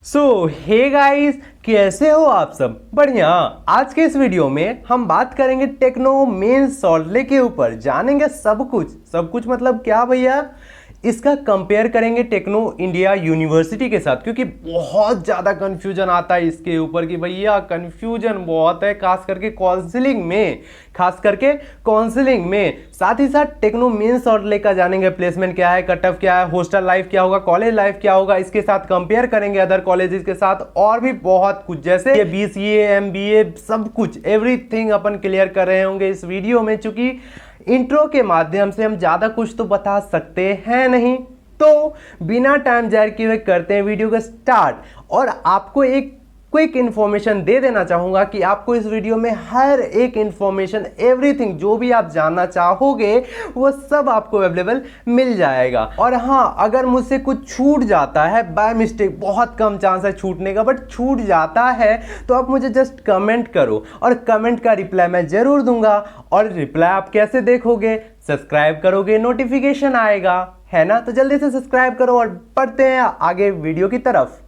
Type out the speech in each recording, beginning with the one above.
Hey guys, कैसे हो आप सब? बढ़िया। आज के इस वीडियो में हम बात करेंगे टेक्नो मेंस सॉल्ट लेक के ऊपर। जानेंगे सब कुछ मतलब क्या भैया? इसका कंपेयर करेंगे टेक्नो इंडिया यूनिवर्सिटी के साथ, क्योंकि बहुत ज़्यादा कंफ्यूजन आता है इसके ऊपर कि भैया कंफ्यूजन बहुत है, खास करके काउंसलिंग में साथ ही साथ टेक्नो मेंस और लेकर जानेंगे प्लेसमेंट क्या है, कट ऑफ क्या है, हॉस्टल लाइफ क्या होगा, कॉलेज लाइफ क्या होगा, इसके साथ कंपेयर करेंगे अदर कॉलेजेस के साथ और भी बहुत कुछ, जैसे बीसीए, एमबीए, सब कुछ एवरीथिंग अपन क्लियर कर रहे होंगे इस वीडियो में। चूंकि इंट्रो के माध्यम से हम ज्यादा कुछ तो बता सकते हैं नहीं, तो बिना टाइम जाया किए हुए करते हैं वीडियो का स्टार्ट। और आपको एक क्विक इंफॉर्मेशन दे देना चाहूंगा कि आपको इस वीडियो में हर एक इंफॉर्मेशन, एवरीथिंग जो भी आप जानना चाहोगे वो सब आपको अवेलेबल मिल जाएगा। और हाँ, अगर मुझसे कुछ छूट जाता है बाय मिस्टेक, बहुत कम चांस है छूटने का, बट छूट जाता है तो आप मुझे जस्ट कमेंट करो और कमेंट का रिप्लाई मैं जरूर दूंगा। और रिप्लाई आप कैसे देखोगे? सब्सक्राइब करोगे, नोटिफिकेशन आएगा, है ना? तो जल्दी से सब्सक्राइब करो और बढ़ते हैं आगे वीडियो की तरफ।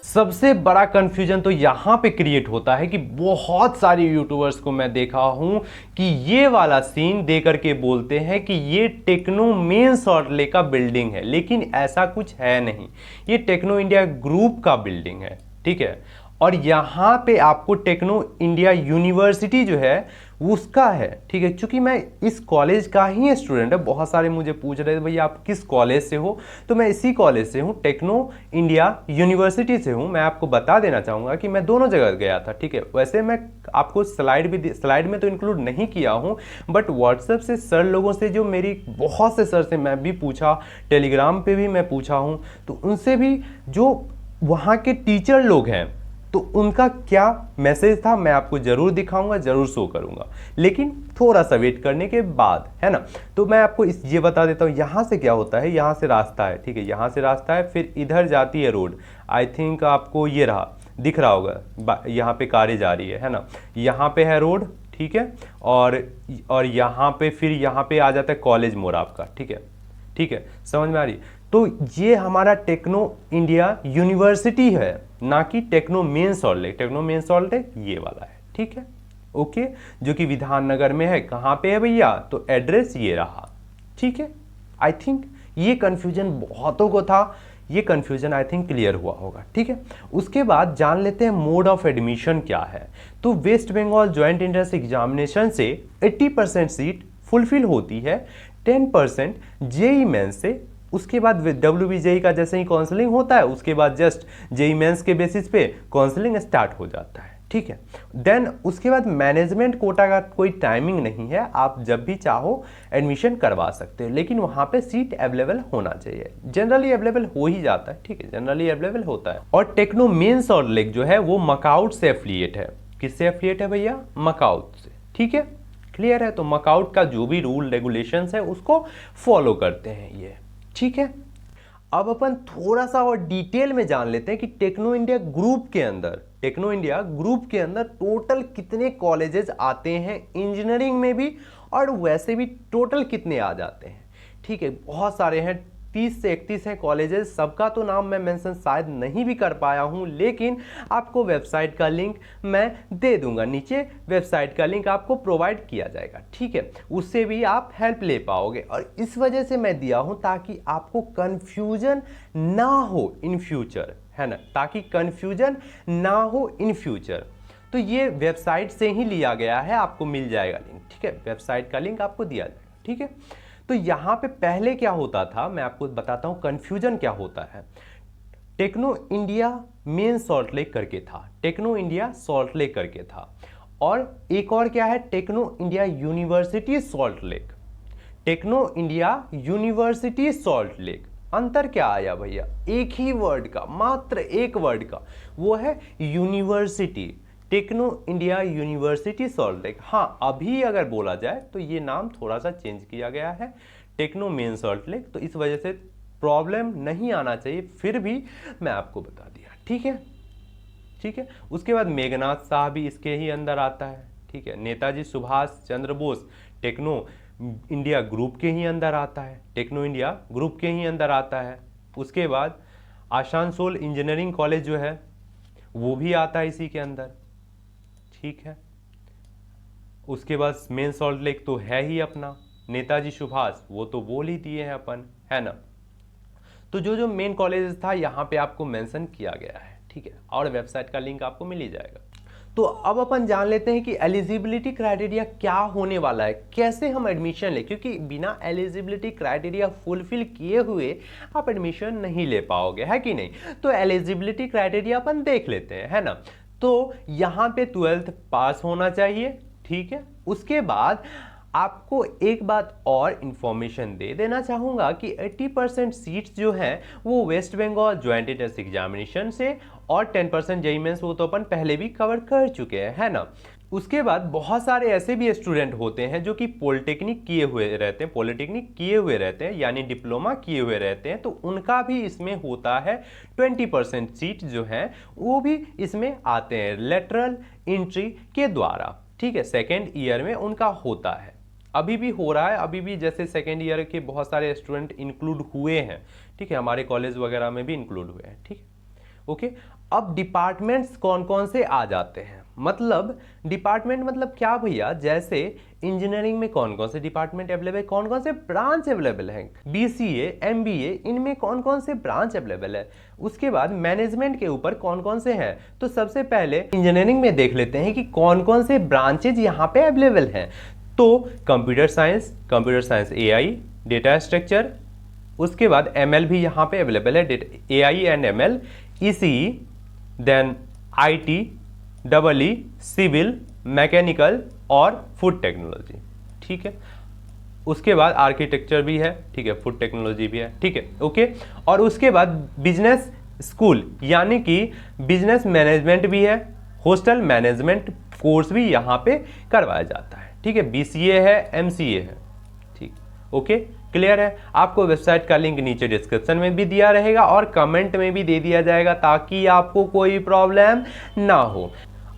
सबसे बड़ा कंफ्यूजन तो यहां पे क्रिएट होता है कि बहुत सारे यूट्यूबर्स को मैं देखा हूं कि ये वाला सीन दे करके बोलते हैं कि ये टेक्नो मेंस और ले का बिल्डिंग है, लेकिन ऐसा कुछ है नहीं। ये टेक्नो इंडिया ग्रुप का बिल्डिंग है, ठीक है। और यहाँ पे आपको टेक्नो इंडिया यूनिवर्सिटी जो है उसका है, ठीक है। क्योंकि मैं इस कॉलेज का ही स्टूडेंट है, बहुत सारे मुझे पूछ रहे थे भैया आप किस कॉलेज से हो, तो मैं इसी कॉलेज से हूँ, टेक्नो इंडिया यूनिवर्सिटी से हूँ। मैं आपको बता देना चाहूँगा कि मैं दोनों जगह गया था, ठीक है। वैसे मैं आपको स्लाइड में तो इंक्लूड नहीं किया हूँ, बट व्हाट्सएप से सर लोगों से, जो मेरी बहुत से सर से मैं भी पूछा, टेलीग्राम पे भी मैं पूछा हूँ, तो उनसे भी जो वहाँ के टीचर लोग हैं तो उनका क्या मैसेज था मैं आपको जरूर दिखाऊंगा, जरूर शो करूंगा, लेकिन थोड़ा सा वेट करने के बाद, है ना। तो मैं आपको ये बता देता हूँ यहाँ से क्या होता है। यहाँ से रास्ता है, ठीक है, यहाँ से रास्ता है, फिर इधर जाती है रोड। आई थिंक आपको ये रहा, दिख रहा होगा, यहाँ पे कारें जा रही है ना। यहाँ पे है रोड, ठीक है। और यहाँ पे फिर यहाँ पे आ जाता है कॉलेज मोड़ आपका, ठीक है, ठीक है, समझ में आ रही? तो ये हमारा टेक्नो इंडिया यूनिवर्सिटी है, ना कि टेक्नो मेंस सॉल्ट लेक। टेक्नो मेंस सॉल्ट लेक ये वाला है, ठीक है, ओके, जो कि विधाननगर में है। कहाँ पे है भैया? तो एड्रेस ये रहा, ठीक है। आई थिंक ये कंफ्यूजन बहुतों को था, ये कंफ्यूजन आई थिंक क्लियर हुआ होगा, ठीक है। उसके बाद जान लेते हैं मोड ऑफ एडमिशन क्या है। तो West Bengal joint entrance examination से 80% सीट फुलफिल होती है, 10% जेई मेंस से। उसके बाद WBJE का जैसे ही काउंसलिंग होता है, उसके बाद जस्ट जेई मेंस के बेसिस पे काउंसलिंग स्टार्ट हो जाता है, ठीक है। देन उसके बाद मैनेजमेंट कोटा का कोई टाइमिंग नहीं है, आप जब भी चाहो एडमिशन करवा सकते हो, लेकिन वहां पे सीट अवेलेबल होना चाहिए। जनरली अवेलेबल हो ही जाता है, ठीक है, जनरली अवेलेबल होता है। और टेक्नो मेंस और लेक जो है वो मकाउट से एफिलिएट है। किससे एफिलिएट है भैया? मकाउट से, ठीक है, क्लियर है। तो मकाउट का जो भी रूल रेगुलेशंस है उसको फॉलो करते हैं ये, ठीक है। अब अपन थोड़ा सा और डिटेल में जान लेते हैं कि टेक्नो इंडिया ग्रुप के अंदर टोटल कितने कॉलेजेस आते हैं, इंजीनियरिंग में भी और वैसे भी टोटल कितने आ जाते हैं, ठीक है। बहुत सारे हैं, 30 से 31 हैं कॉलेजेस। सबका तो नाम मैं मेंशन शायद नहीं भी कर पाया हूं, लेकिन आपको वेबसाइट का लिंक मैं दे दूंगा, नीचे वेबसाइट का लिंक आपको प्रोवाइड किया जाएगा, ठीक है। उससे भी आप हेल्प ले पाओगे, और इस वजह से मैं दिया हूं ताकि आपको कंफ्यूजन ना हो इन फ्यूचर, है ना, ताकि कंफ्यूजन ना हो इन फ्यूचर। तो ये वेबसाइट से ही लिया गया है, आपको मिल जाएगा लिंक, ठीक है, वेबसाइट का लिंक आपको दिया जाएगा, ठीक है। तो यहां पे पहले क्या होता था मैं आपको बताता हूं, कंफ्यूजन क्या होता है। टेक्नो इंडिया मेंस सॉल्ट लेक करके था, टेक्नो इंडिया सॉल्ट लेक करके था, और एक और क्या है, टेक्नो इंडिया यूनिवर्सिटी सॉल्ट लेक। टेक्नो इंडिया यूनिवर्सिटी सॉल्ट लेक, अंतर क्या आया भैया? एक ही वर्ड का, मात्र एक वर्ड का, वो है यूनिवर्सिटी। टेक्नो इंडिया यूनिवर्सिटी सॉल्ट लेक। हाँ, अभी अगर बोला जाए तो ये नाम थोड़ा सा चेंज किया गया है, टेक्नो मेंस सॉल्ट लेक, तो इस वजह से प्रॉब्लम नहीं आना चाहिए, फिर भी मैं आपको बता दिया, ठीक है, ठीक है। उसके बाद मेघनाथ शाह भी इसके ही अंदर आता है, ठीक है। Netaji Subhash Chandra Bose techno India group के ही अंदर आता है, टेक्नो इंडिया ग्रुप के ही अंदर आता है। उसके बाद आसानसोल इंजीनियरिंग कॉलेज जो है वो भी आता है इसी के अंदर, ठीक है। उसके बाद मेन सॉल्ट लेक तो है ही अपना, नेताजी सुभाष वो तो बोल ही दिए हैं अपन, है ना। तो जो जो मेन कॉलेज था यहाँ पे आपको मेंशन किया गया है, ठीक है, और वेबसाइट का लिंक आपको मिल ही जाएगा। तो अब अपन जान लेते हैं कि एलिजिबिलिटी क्राइटेरिया क्या होने वाला है, कैसे हम एडमिशन ले, क्योंकि बिना एलिजिबिलिटी क्राइटेरिया फुलफिल किए हुए आप एडमिशन नहीं ले पाओगे, है कि नहीं। तो एलिजिबिलिटी क्राइटेरिया अपन देख लेते हैं, है ना। तो यहाँ पे 12th पास होना चाहिए, ठीक है। उसके बाद आपको एक बात और इंफॉर्मेशन दे देना चाहूँगा कि 80% सीट्स जो हैं वो West Bengal joint entrance examination से, और 10% जेईई मेंस वो तो अपन पहले भी कवर कर चुके हैं, है ना। उसके बाद बहुत सारे ऐसे भी स्टूडेंट होते हैं जो कि पॉलिटेक्निक किए हुए रहते हैं, यानी डिप्लोमा किए हुए रहते हैं, तो उनका भी इसमें होता है 20% सीट जो हैं वो भी इसमें आते हैं लेटरल एंट्री के द्वारा, ठीक है। सेकेंड ईयर में उनका होता है, अभी भी हो रहा है, अभी भी जैसे सेकेंड ईयर के बहुत सारे स्टूडेंट इंक्लूड हुए हैं, ठीक है, हमारे कॉलेज वगैरह में भी इंक्लूड हुए हैं, ठीक है, ओके। अब डिपार्टमेंट्स कौन कौन से आ जाते हैं, मतलब डिपार्टमेंट मतलब क्या भैया, जैसे इंजीनियरिंग में कौन कौन से डिपार्टमेंट अवेलेबल है, कौन कौन से ब्रांच अवेलेबल हैं, बीसीए एमबीए इनमें कौन कौन से ब्रांच अवेलेबल है। उसके बाद मैनेजमेंट के ऊपर कौन कौन से हैं, तो सबसे पहले इंजीनियरिंग में देख लेते हैं कि कौन कौन से ब्रांचेज यहाँ पे अवेलेबल हैं। तो computer science AI, data structure, उसके बाद एमएल भी यहाँ पे अवेलेबल है, AI and ML, ECE, then IT, double civil, mechanical और फूड टेक्नोलॉजी, ठीक है। उसके बाद आर्किटेक्चर भी है, ठीक है, फूड टेक्नोलॉजी भी है, ठीक है, ओके। और उसके बाद बिजनेस स्कूल यानी कि बिजनेस मैनेजमेंट भी है, होस्टल मैनेजमेंट कोर्स भी यहाँ पे करवाया जाता है, ठीक है। बीसीए है, एमसीए है, ठीक, ओके, क्लियर है। आपको वेबसाइट का लिंक नीचे डिस्क्रिप्शन में भी दिया रहेगा और कमेंट में भी दे दिया जाएगा ताकि आपको कोई प्रॉब्लम ना हो।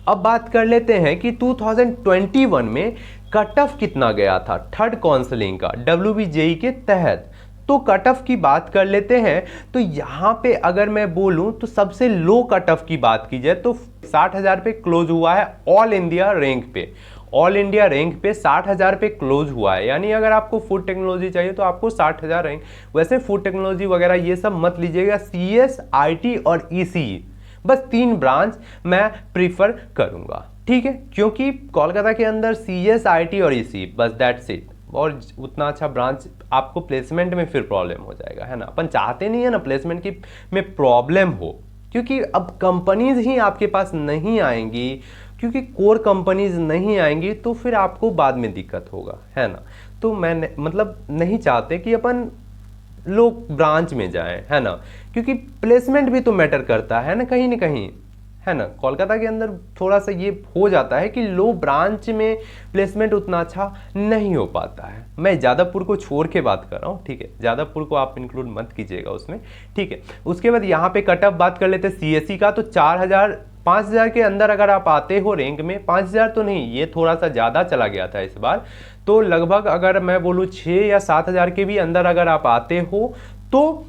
अब बात कर लेते हैं कि 2021 में कट ऑफ कितना गया था थर्ड काउंसलिंग का WBJEE के तहत। तो कट ऑफ की बात कर लेते हैं, तो यहाँ पे अगर मैं बोलूँ तो सबसे लो कट ऑफ की बात की जाए तो 60,000 पे क्लोज हुआ है ऑल इंडिया रैंक पे, ऑल इंडिया रैंक पे 60,000 पे क्लोज हुआ है। यानी अगर आपको फूड टेक्नोलॉजी चाहिए तो आपको 60,000 रैंक, वैसे फूड टेक्नोलॉजी वगैरह ये सब मत लीजिएगा, CS, IT और ECE, बस 3 ब्रांच मैं प्रीफर करूंगा, ठीक है, क्योंकि कोलकाता के अंदर CS, IT और ECE, बस दैट्स इट। और उतना अच्छा ब्रांच आपको प्लेसमेंट में फिर प्रॉब्लम हो जाएगा, है ना। अपन चाहते नहीं है ना प्लेसमेंट की में प्रॉब्लम हो, क्योंकि अब कंपनीज ही आपके पास नहीं आएंगी, क्योंकि कोर कंपनीज नहीं आएंगी तो फिर आपको बाद में दिक्कत होगा, है ना। तो मैं मतलब नहीं चाहते कि अपन लोग ब्रांच में जाएं, है ना, क्योंकि प्लेसमेंट भी तो मैटर करता है ना कहीं, है ना। कोलकाता के अंदर थोड़ा सा ये हो जाता है कि लो ब्रांच में प्लेसमेंट उतना अच्छा नहीं हो पाता है। मैं जादवपुर को छोड़ के बात कर रहा हूँ, ठीक है, जादवपुर को आप इंक्लूड मत कीजिएगा उसमें, ठीक है। उसके बाद यहाँ पे कट ऑफ बात कर लेते हैं CSE का, तो 4,000 5,000 के अंदर अगर आप आते हो रैंक में, 5,000 तो नहीं, ये थोड़ा सा ज़्यादा चला गया था इस बार, तो लगभग अगर मैं बोलूँ 6 या 7,000 के भी अंदर अगर आप आते हो तो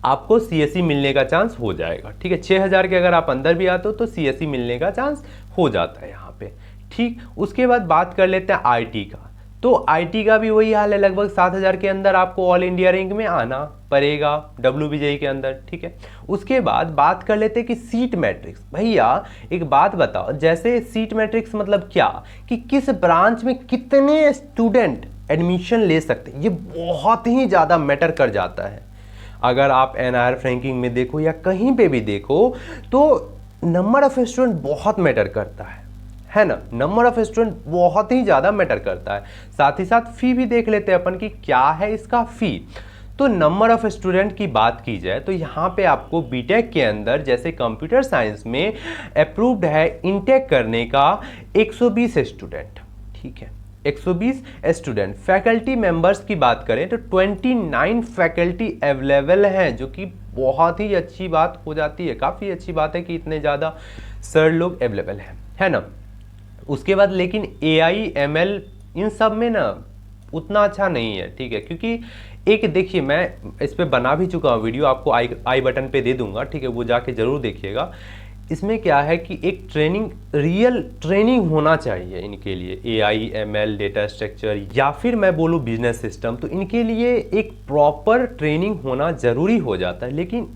आपको CSE मिलने का चांस हो जाएगा, ठीक है। 6,000 के अगर आप अंदर भी आते हो तो CSE मिलने का चांस हो जाता है यहाँ पे, ठीक। उसके बाद बात कर लेते हैं IT का, तो IT का भी वही हाल है, लगभग 7,000 के अंदर आपको ऑल इंडिया रैंक में आना पड़ेगा WBJEE के अंदर, ठीक है। उसके बाद बात कर लेते हैं कि सीट मैट्रिक्स। भैया एक बात बताओ, जैसे सीट मैट्रिक्स मतलब क्या, कि किस ब्रांच में कितने स्टूडेंट एडमिशन ले सकते हैं, ये बहुत ही ज़्यादा मैटर कर जाता है। अगर आप NIRF रैंकिंग में देखो या कहीं पे भी देखो तो नंबर ऑफ स्टूडेंट बहुत मैटर करता है ना, नंबर ऑफ स्टूडेंट बहुत ही ज़्यादा मैटर करता है। साथ ही साथ फी भी देख लेते हैं अपन कि क्या है इसका फी। तो नंबर ऑफ स्टूडेंट की बात की जाए तो यहाँ पे आपको बीटेक के अंदर जैसे कंप्यूटर साइंस में अप्रूव्ड है इनटेक करने का 120 स्टूडेंट, ठीक है, 120 स्टूडेंट। फैकल्टी मेंबर्स की बात करें तो 29 फैकल्टी अवेलेबल हैं, जो कि बहुत ही अच्छी बात हो जाती है, काफ़ी अच्छी बात है कि इतने ज़्यादा सर लोग अवेलेबल हैं, है ना। उसके बाद लेकिन AI ML इन सब में ना उतना अच्छा नहीं है, ठीक है, क्योंकि एक देखिए मैं इस पे बना भी चुका हूँ वीडियो, आपको आई बटन पे दे दूंगा, ठीक है, वो जाके ज़रूर देखिएगा। इसमें क्या है कि एक रियल ट्रेनिंग होना चाहिए इनके लिए, AI ML डेटा स्ट्रक्चर या फिर मैं बोलूँ बिजनेस सिस्टम, तो इनके लिए एक प्रॉपर ट्रेनिंग होना ज़रूरी हो जाता है, लेकिन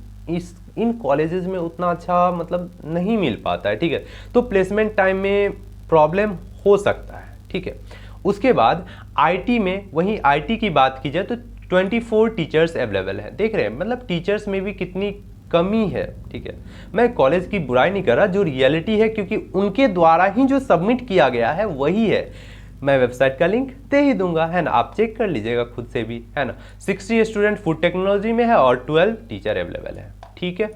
इन कॉलेजेस में उतना अच्छा मतलब नहीं मिल पाता है, ठीक है, तो प्लेसमेंट टाइम में प्रॉब्लम हो सकता है, ठीक है। उसके बाद IT में, वहीं IT की बात की जाए तो 24 टीचर्स अवेलेबल हैं, देख रहे हैं, मतलब टीचर्स में भी कितनी कमी है, ठीक है। मैं कॉलेज की बुराई नहीं कर रहा, जो रियलिटी है, क्योंकि उनके द्वारा ही जो सबमिट किया गया है वही है। मैं वेबसाइट का लिंक दे ही दूंगा, है ना, आप चेक कर लीजिएगा खुद से भी, है ना। 60 स्टूडेंट फूड टेक्नोलॉजी में है और 12 टीचर अवेलेबल है, ठीक है।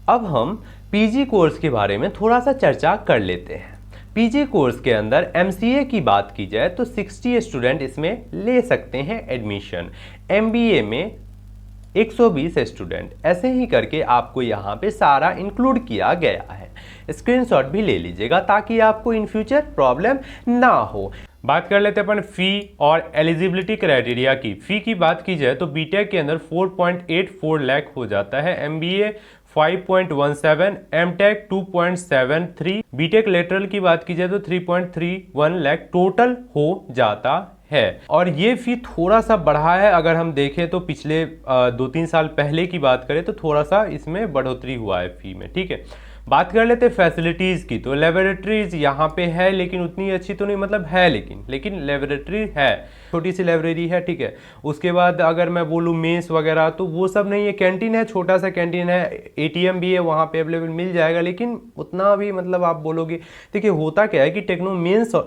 अब हम PG कोर्स के बारे में थोड़ा सा चर्चा कर लेते हैं। PG कोर्स के अंदर MCA की बात की जाए तो 60 स्टूडेंट इसमें ले सकते हैं एडमिशन। MBA में 120 स्टूडेंट, ऐसे ही करके आपको यहाँ पे सारा इंक्लूड किया गया है। स्क्रीनशॉट भी ले लीजिएगा ताकि आपको इन फ्यूचर प्रॉब्लम ना हो। बात कर लेते हैं अपन फी और एलिजिबिलिटी क्राइटेरिया की। फी की बात की जाए तो बीटेक के अंदर 4.84 लाख हो जाता है, MBA 5.17, एमटेक 2.73, बीटेक लेटरल की बात की जाए तो 3.31 लाख टोटल हो जाता है। और ये फी थोड़ा सा बढ़ा है, अगर हम देखें तो पिछले 2-3 साल पहले की बात करें तो थोड़ा सा इसमें बढ़ोतरी हुआ है फी में, ठीक है। बात कर लेते हैं फैसिलिटीज़ की, तो लेबोरेटरीज यहाँ पे है लेकिन उतनी अच्छी तो नहीं, मतलब है लेकिन लेबोरेटरी है, छोटी सी लाइब्रेरी है, ठीक है। उसके बाद अगर मैं बोलूँ मेस वगैरह तो वो सब नहीं है, कैंटीन है, छोटा सा कैंटीन है, ATM भी है वहाँ पे अवेलेबल मिल जाएगा, लेकिन उतना भी मतलब आप बोलोगे, देखिए होता क्या है कि टेक्नो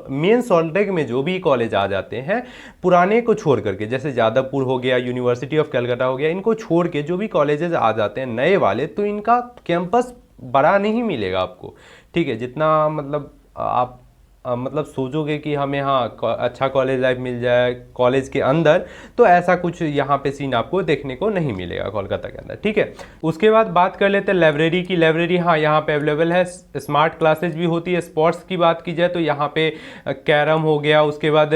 मेन सॉल्टेक में जो भी कॉलेज आ जाते हैं पुराने को छोड़ करके, जैसे जादवपुर हो गया, यूनिवर्सिटी ऑफ कलकत्ता हो गया, इनको छोड़ के जो भी कॉलेजेस आ जाते हैं नए वाले, तो इनका कैंपस बड़ा नहीं मिलेगा आपको, ठीक है, जितना मतलब आप मतलब सोचोगे कि हमें हाँ अच्छा कॉलेज लाइफ मिल जाए कॉलेज के अंदर, तो ऐसा कुछ यहाँ पे सीन आपको देखने को नहीं मिलेगा कोलकाता के अंदर, ठीक है। उसके बाद बात कर लेते हैं लाइब्रेरी की। लाइब्रेरी हाँ यहाँ पे अवेलेबल है, स्मार्ट क्लासेज भी होती है। स्पोर्ट्स की बात की जाए तो यहाँ पे कैरम हो गया, उसके बाद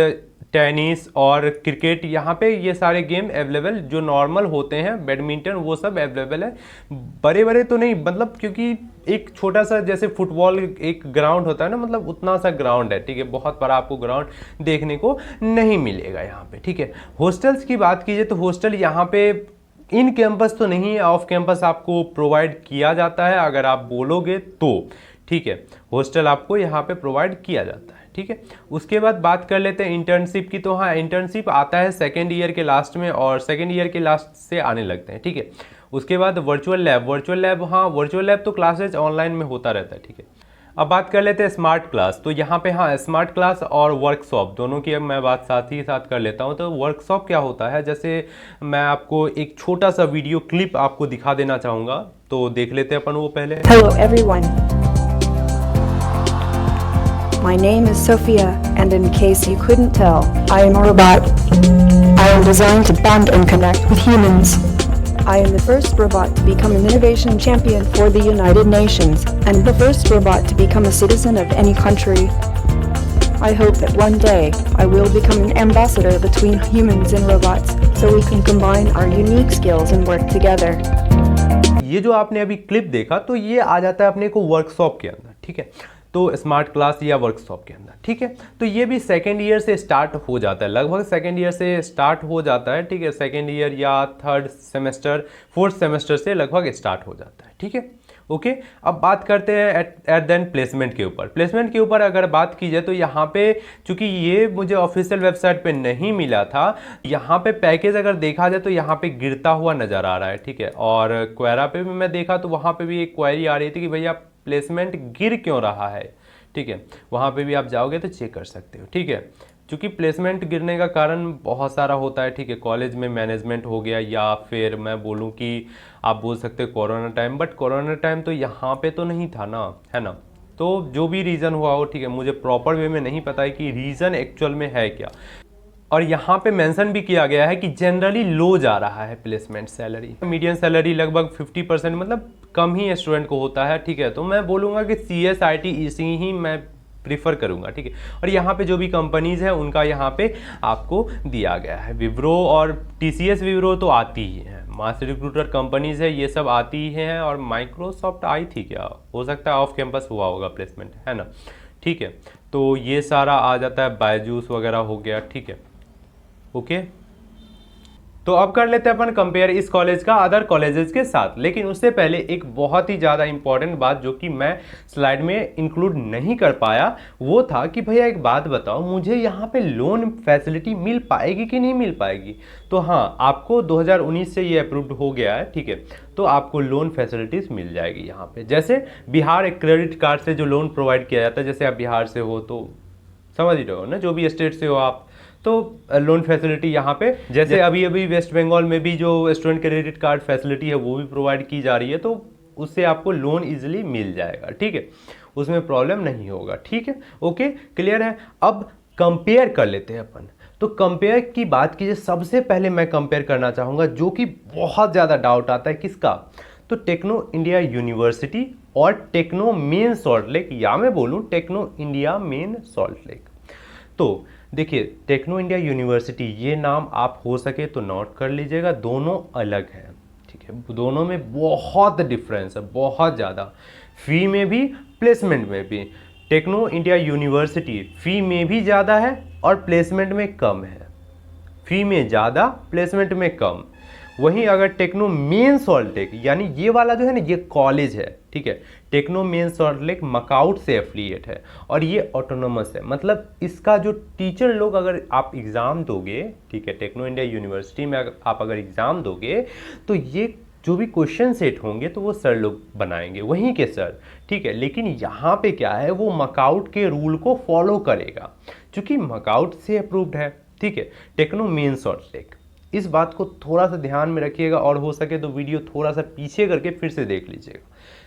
टेनिस और क्रिकेट, यहाँ पे ये सारे गेम अवेलेबल जो नॉर्मल होते हैं, बैडमिंटन वो सब अवेलेबल है। बड़े बड़े तो नहीं, मतलब क्योंकि एक छोटा सा जैसे फुटबॉल एक ग्राउंड होता है ना, मतलब उतना सा ग्राउंड है, ठीक है, बहुत बड़ा आपको ग्राउंड देखने को नहीं मिलेगा यहाँ पे, ठीक है। हॉस्टल्स की बात कीजिए तो हॉस्टल यहाँ पे इन कैंपस तो नहीं है, ऑफ कैंपस आपको प्रोवाइड किया जाता है अगर आप बोलोगे तो, ठीक है, हॉस्टल आपको यहाँ पे प्रोवाइड किया जाता है, ठीक है। उसके बाद बात कर लेते हैं इंटर्नशिप की, तो हाँ इंटर्नशिप आता है सेकेंड ईयर के लास्ट में और सेकेंड ईयर के लास्ट से आने लगते हैं, ठीक है। उसके बाद वर्चुअल लैब, हाँ वर्चुअल लैब तो क्लासेज ऑनलाइन में होता रहता है, ठीक है। अब बात कर लेते हैं स्मार्ट क्लास, तो यहाँ पे हाँ स्मार्ट क्लास और वर्कशॉप दोनों की अब मैं बात साथ ही साथ कर लेता हूँ। तो वर्कशॉप क्या होता है, जैसे मैं आपको एक छोटा सा वीडियो क्लिप आपको दिखा देना चाहूँगा, तो देख लेते हैं अपन वो पहले। Hello everyone. My name is Sophia, and in case you couldn't tell, I am a robot. I am designed to bond and connect with humans. I am the first robot to become an innovation champion for the United Nations, and the first robot to become a citizen of any country. I hope that one day I will become an ambassador between humans and robots, so we can combine our unique skills and work together. ये जो आपने अभी clip देखा तो ये आ जाता है अपने को वर्कशॉप के अंदर, ठीक है, तो स्मार्ट क्लास या वर्कशॉप के अंदर, ठीक है। तो ये भी सेकेंड ईयर से स्टार्ट हो जाता है, लगभग सेकेंड ईयर से स्टार्ट हो जाता है, ठीक है, सेकेंड ईयर या थर्ड सेमेस्टर फोर्थ सेमेस्टर से लगभग स्टार्ट हो जाता है, ठीक है, ओके। अब बात करते हैं एट देन प्लेसमेंट के ऊपर। प्लेसमेंट के ऊपर अगर बात की जाए तो यहाँ पे चूंकि ये मुझे ऑफिशियल वेबसाइट पे नहीं मिला था, यहाँ पे पैकेज अगर देखा जाए तो यहाँ पे गिरता हुआ नज़र आ रहा है, ठीक है। और क्वेरा पे भी मैं देखा तो वहाँ पे भी एक क्वेरी आ रही थी कि भैया प्लेसमेंट गिर क्यों रहा है, ठीक है, वहाँ पे भी आप जाओगे तो चेक कर सकते हो, ठीक है। क्योंकि प्लेसमेंट गिरने का कारण बहुत सारा होता है, ठीक है, कॉलेज में मैनेजमेंट हो गया, या फिर मैं बोलूँ कि आप बोल सकते हो corona time, but corona time तो यहाँ पे तो नहीं था ना, है ना। तो जो भी रीज़न हुआ हो, ठीक है, मुझे प्रॉपर वे में नहीं पता है कि रीज़न एक्चुअल में है क्या। और यहाँ पे मेंशन भी किया गया है कि जनरली लो जा रहा है प्लेसमेंट सैलरी, मीडियन सैलरी लगभग 50%, मतलब कम ही स्टूडेंट को होता है, ठीक है। तो मैं बोलूँगा कि CSIT इसी ही मैं प्रीफर करूँगा, ठीक है। और यहाँ पे जो भी कंपनीज़ है उनका यहाँ पे आपको दिया गया है। विप्रो और TCS विप्रो तो आती ही है, मास रिक्रूटर कंपनीज़ है, ये सब आती ही हैं। और माइक्रोसॉफ्ट आई थी क्या, हो सकता है ऑफ कैंपस हुआ होगा प्लेसमेंट, है ना, ठीक है। तो ये सारा आ जाता है, बायजूस वगैरह हो गया, ठीक है, ओके। तो अब कर लेते हैं अपन कंपेयर इस कॉलेज का अदर कॉलेजेस के साथ। लेकिन उससे पहले एक बहुत ही ज़्यादा इंपॉर्टेंट बात जो कि मैं स्लाइड में इंक्लूड नहीं कर पाया, वो था कि भैया एक बात बताओ, मुझे यहाँ पे लोन फैसिलिटी मिल पाएगी कि नहीं मिल पाएगी। तो हाँ, आपको 2019 से ये अप्रूव्ड हो गया है, ठीक है। तो आपको लोन फैसिलिटीज़ मिल जाएगी यहाँ पे। जैसे बिहार एक क्रेडिट कार्ड से जो लोन प्रोवाइड किया जाता है, जैसे आप बिहार से हो तो समझ ही रहे हो ना, जो भी स्टेट से हो आप, तो लोन फैसिलिटी यहाँ पे, जैसे अभी अभी वेस्ट बंगाल में भी जो स्टूडेंट क्रेडिट कार्ड फैसिलिटी है वो भी प्रोवाइड की जा रही है, तो उससे आपको लोन इजीली मिल जाएगा, ठीक है, उसमें प्रॉब्लम नहीं होगा, ठीक है, ओके, क्लियर है। अब कंपेयर कर लेते हैं अपन। तो कंपेयर की बात कीजिए, सबसे पहले मैं कंपेयर करना चाहूँगा जो कि बहुत ज़्यादा डाउट आता है, किसका, तो टेक्नो इंडिया यूनिवर्सिटी और टेक्नो मेन सॉल्ट लेक, या मैं बोलूँ टेक्नो इंडिया मेन सॉल्ट लेक। तो देखिए, टेक्नो इंडिया यूनिवर्सिटी, ये नाम आप हो सके तो नोट कर लीजिएगा, दोनों अलग हैं, ठीक है, दोनों में बहुत डिफरेंस है, बहुत ज़्यादा, फी में भी प्लेसमेंट में भी। टेक्नो इंडिया यूनिवर्सिटी फी में भी ज़्यादा है और प्लेसमेंट में कम है, फी में ज़्यादा प्लेसमेंट में कम। वहीं अगर टेक्नो मेन सॉल्ट लेक, यानी ये वाला जो है ना, ये कॉलेज है, ठीक है, टेक्नो मेन सॉल्ट लेक मकाउट से एफिलिएट है और ये ऑटोनोमस है। मतलब इसका जो टीचर लोग, अगर आप एग्ज़ाम दोगे, ठीक है, टेक्नो इंडिया यूनिवर्सिटी में आप अगर एग्ज़ाम दोगे तो ये जो भी क्वेश्चन सेट होंगे तो वो सर लोग बनाएंगे, वहीं के सर, ठीक है। लेकिन यहाँ पे क्या है, वो मकाउट के रूल को फॉलो करेगा, क्योंकि मकाउट से अप्रूव्ड है, ठीक है, टेक्नो मेन सॉल्ट लेक। इस बात को थोड़ा सा ध्यान में रखिएगा और हो सके तो वीडियो थोड़ा सा पीछे करके फिर से देख लीजिएगा,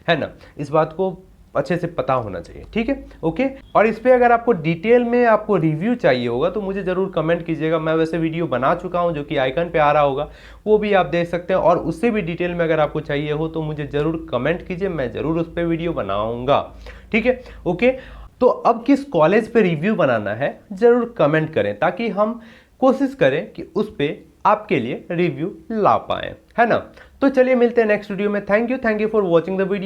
है ना, इस बात को अच्छे से पता होना चाहिए, ठीक है, ओके। और इस पे अगर आपको डिटेल में आपको रिव्यू चाहिए होगा तो मुझे ज़रूर कमेंट कीजिएगा। मैं वैसे वीडियो बना चुका हूं जो कि आइकन पे आ रहा होगा, वो भी आप देख सकते हैं। और उससे भी डिटेल में अगर आपको चाहिए हो तो मुझे ज़रूर कमेंट कीजिए, मैं ज़रूर उस पर वीडियो बनाऊँगा, ठीक है, ओके। तो अब किस कॉलेज पे रिव्यू बनाना है ज़रूर कमेंट करें, ताकि हम कोशिश करें कि उस पर आपके लिए रिव्यू ला पाएँ, है ना। तो चलिए मिलते हैं नेक्स्ट वीडियो में। Thank you for watching the video.